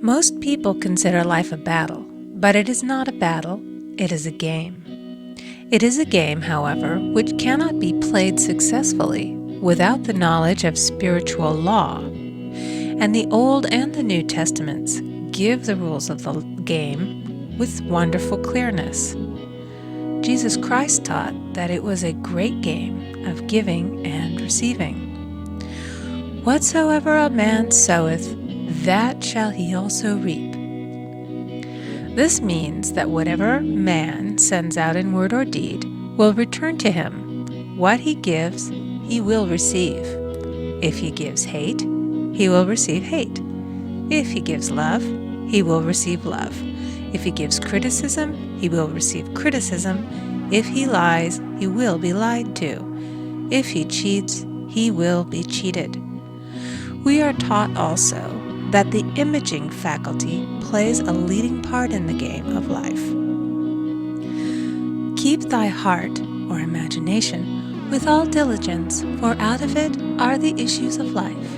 Most people consider life a battle, but it is not a battle, it is a game. It is a game, however, which cannot be played successfully without the knowledge of spiritual law. And the Old and the New Testaments give the rules of the game with wonderful clearness. Jesus Christ taught that it was a great game of giving and receiving. Whatsoever a man soweth, that shall he also reap. This means that whatever man sends out in word or deed will return to him. What he gives, he will receive. If he gives hate, he will receive hate. If he gives love, he will receive love. If he gives criticism, he will receive criticism. If he lies, he will be lied to. If he cheats, he will be cheated. We are taught also that the imaging faculty plays a leading part in the game of life. Keep thy heart, or imagination, with all diligence, for out of it are the issues of life.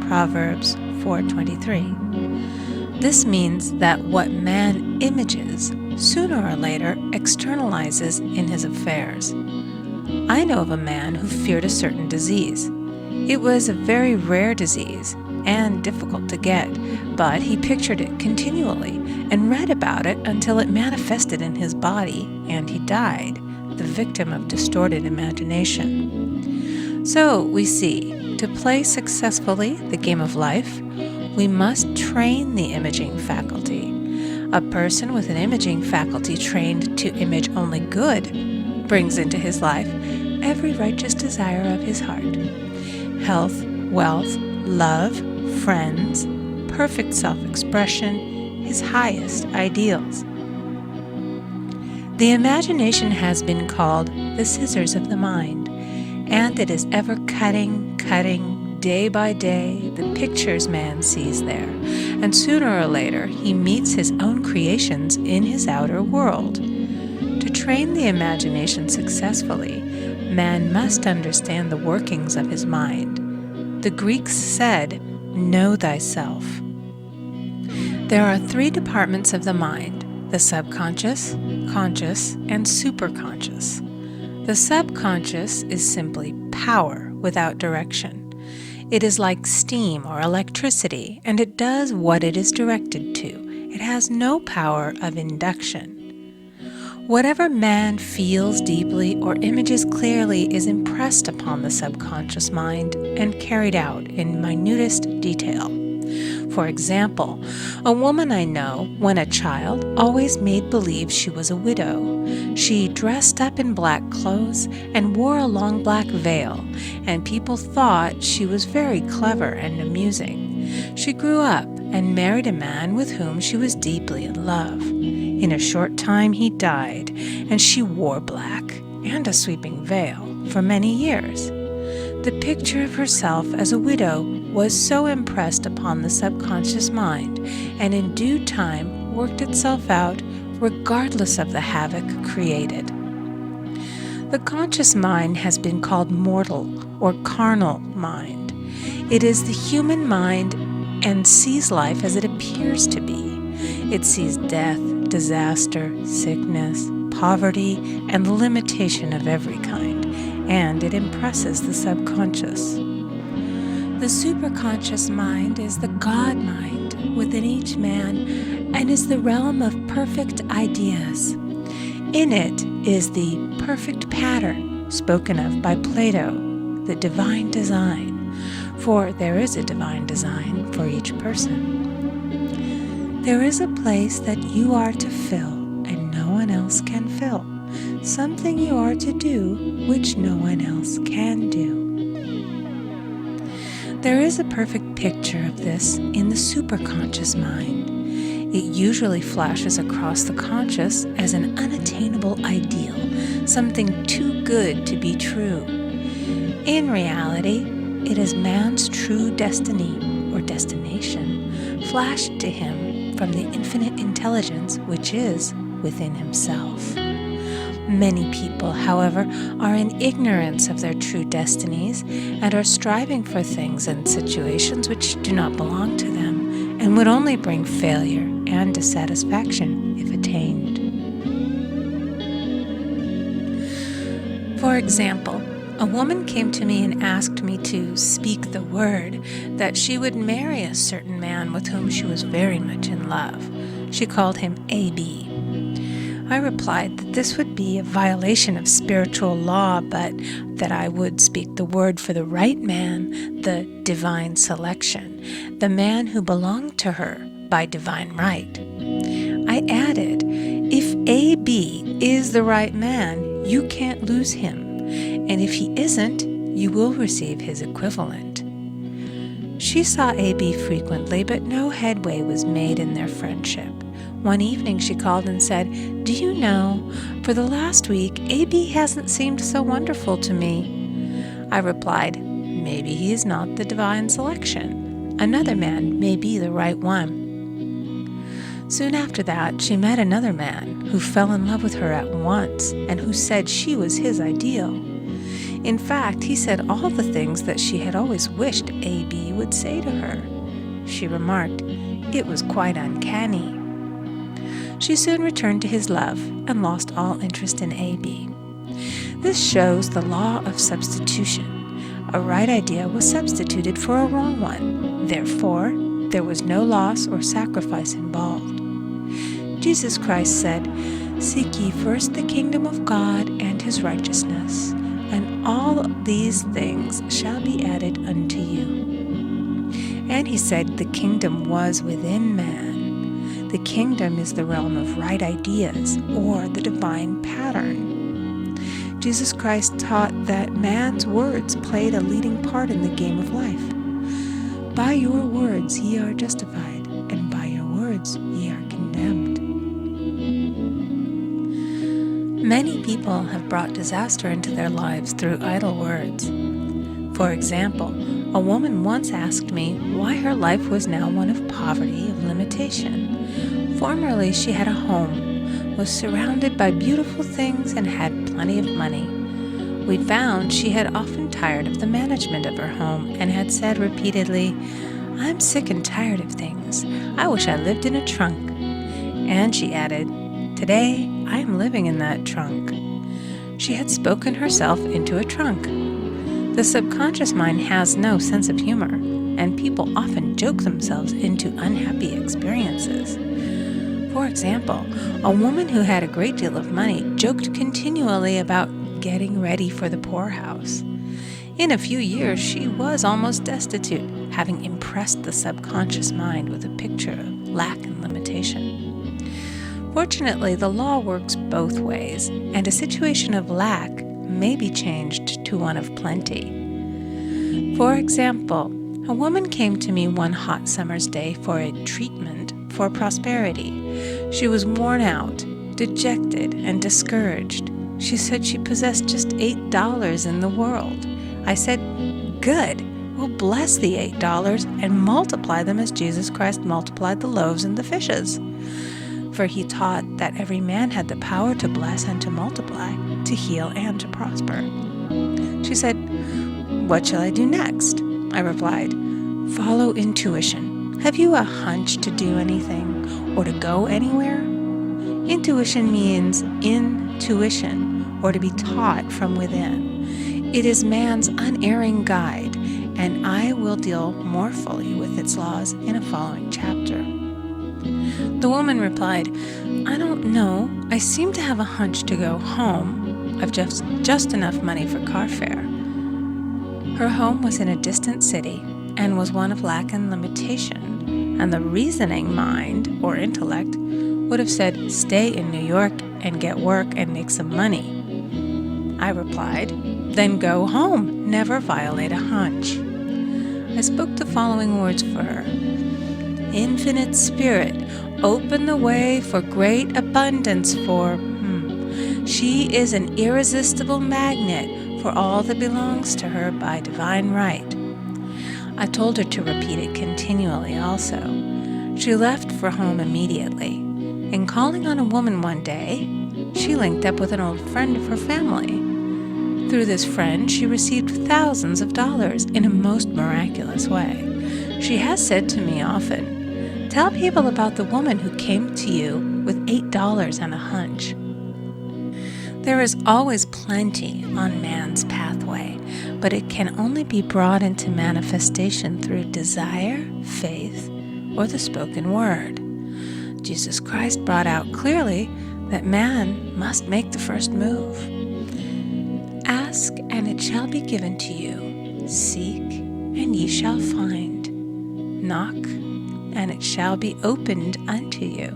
Proverbs 4:23. This means that what man images, sooner or later externalizes in his affairs. I know of a man who feared a certain disease. It was a very rare disease and difficult to get, but he pictured it continually and read about it until it manifested in his body and he died, the victim of distorted imagination. So we see, to play successfully the game of life, we must train the imaging faculty. A person with an imaging faculty trained to image only good brings into his life every righteous desire of his heart. Health, wealth, love, friends, perfect self-expression, his highest ideals. The imagination has been called the scissors of the mind, and it is ever cutting, day by day, the pictures man sees there, and sooner or later he meets his own creations in his outer world. To train the imagination successfully, man must understand the workings of his mind. The Greeks said, "Know thyself." There are three departments of the mind: the subconscious, conscious, and superconscious. The subconscious is simply power without direction. It is like steam or electricity, and it does what it is directed to. It has no power of induction. Whatever man feels deeply or images clearly is impressed upon the subconscious mind and carried out in minutest detail. For example, a woman I know, when a child, always made believe she was a widow. She dressed up in black clothes and wore a long black veil, and people thought she was very clever and amusing. She grew up and married a man with whom she was deeply in love. In a short time he died, and she wore black and a sweeping veil for many years. The picture of herself as a widow was so impressed upon the subconscious mind, and in due time worked itself out regardless of the havoc created. The conscious mind has been called mortal or carnal mind. It is the human mind and sees life as it appears to be. It sees death, disaster, sickness, poverty, and limitation of every kind, and it impresses the subconscious. The superconscious mind is the God mind within each man and is the realm of perfect ideas. In it is the perfect pattern spoken of by Plato, the divine design, for there is a divine design for each person. There is a place that you are to fill and no one else can fill, something you are to do which no one else can do. There is a perfect picture of this in the superconscious mind. It usually flashes across the conscious as an unattainable ideal, something too good to be true. In reality, it is man's true destiny or destination flashed to him from the infinite intelligence which is within himself. Many people, however, are in ignorance of their true destinies and are striving for things and situations which do not belong to them and would only bring failure and dissatisfaction if attained. For example, a woman came to me and asked me to speak the word that she would marry a certain man with whom she was very much in love. She called him aide. I replied that this would be a violation of spiritual law, but that I would speak the word for the right man, the divine selection, the man who belonged to her by divine right. I added, if A.B. is the right man, you can't lose him, and if he isn't, you will receive his equivalent. She saw A.B. frequently, but no headway was made in their friendship. One evening she called and said, "Do you know, for the last week, A.B. hasn't seemed so wonderful to me." I replied, "Maybe he is not the divine selection. Another man may be the right one." Soon after that, she met another man who fell in love with her at once and who said she was his ideal. In fact, he said all the things that she had always wished A.B. would say to her. She remarked, it was quite uncanny. She soon returned to his love and lost all interest in A.B. This shows the law of substitution. A right idea was substituted for a wrong one. Therefore, there was no loss or sacrifice involved. Jesus Christ said, "Seek ye first the kingdom of God and his righteousness, and all these things shall be added unto you." And he said the kingdom was within man. The kingdom is the realm of right ideas, or the divine pattern. Jesus Christ taught that man's words played a leading part in the game of life. By your words ye are justified, and by your words ye are condemned. Many people have brought disaster into their lives through idle words. For example, a woman once asked me why her life was now one of poverty, of limitation. Formerly she had a home, was surrounded by beautiful things, and had plenty of money. We found she had often tired of the management of her home and had said repeatedly, "I'm sick and tired of things. I wish I lived in a trunk." And she added, "Today, I am living in that trunk." She had spoken herself into a trunk. The subconscious mind has no sense of humor, and people often joke themselves into unhappy experiences. For example, a woman who had a great deal of money joked continually about getting ready for the poorhouse. In a few years, she was almost destitute, having impressed the subconscious mind with a picture of lack and limitation. Fortunately, the law works both ways, and a situation of lack may be changed to one of plenty. For example, a woman came to me one hot summer's day for a treatment for prosperity. She was worn out, dejected, and discouraged. She said she possessed just $8 in the world. I said, "Good, we'll bless the $8 and multiply them as Jesus Christ multiplied the loaves and the fishes." For he taught that every man had the power to bless and to multiply, to heal and to prosper. She said, "What shall I do next?" I replied, "Follow intuition. Have you a hunch to do anything or to go anywhere?" Intuition means intuition, or to be taught from within. It is man's unerring guide, and I will deal more fully with its laws in a following chapter. The woman replied, "I don't know. I seem to have a hunch to go home. I've just enough money for car fare." Her home was in a distant city and was one of lack and limitation, and the reasoning mind, or intellect, would have said, "Stay in New York and get work and make some money." I replied, "Then go home. Never violate a hunch." I spoke the following words for her. "Infinite Spirit, open the way for great abundance for She is an irresistible magnet for all that belongs to her by divine right." I told her to repeat it continually also. She left for home immediately. In calling on a woman one day, she linked up with an old friend of her family. Through this friend, she received thousands of dollars in a most miraculous way. She has said to me often, Tell people about the woman who came to you with $8 and a hunch. There is always plenty on man's pathway, but it can only be brought into manifestation through desire, faith, or the spoken word. Jesus Christ brought out clearly that man must make the first move. Ask, and it shall be given to you. Seek, and ye shall find. Knock, and it shall be opened unto you.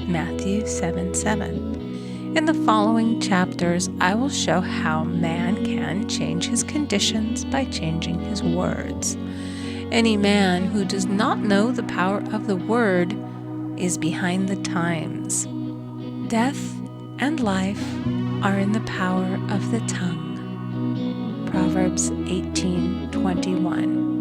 Matthew 7:7. In the following chapters, I will show how man can change his conditions by changing his words. Any man who does not know the power of the word is behind the times. Death and life are in the power of the tongue. Proverbs 18:21.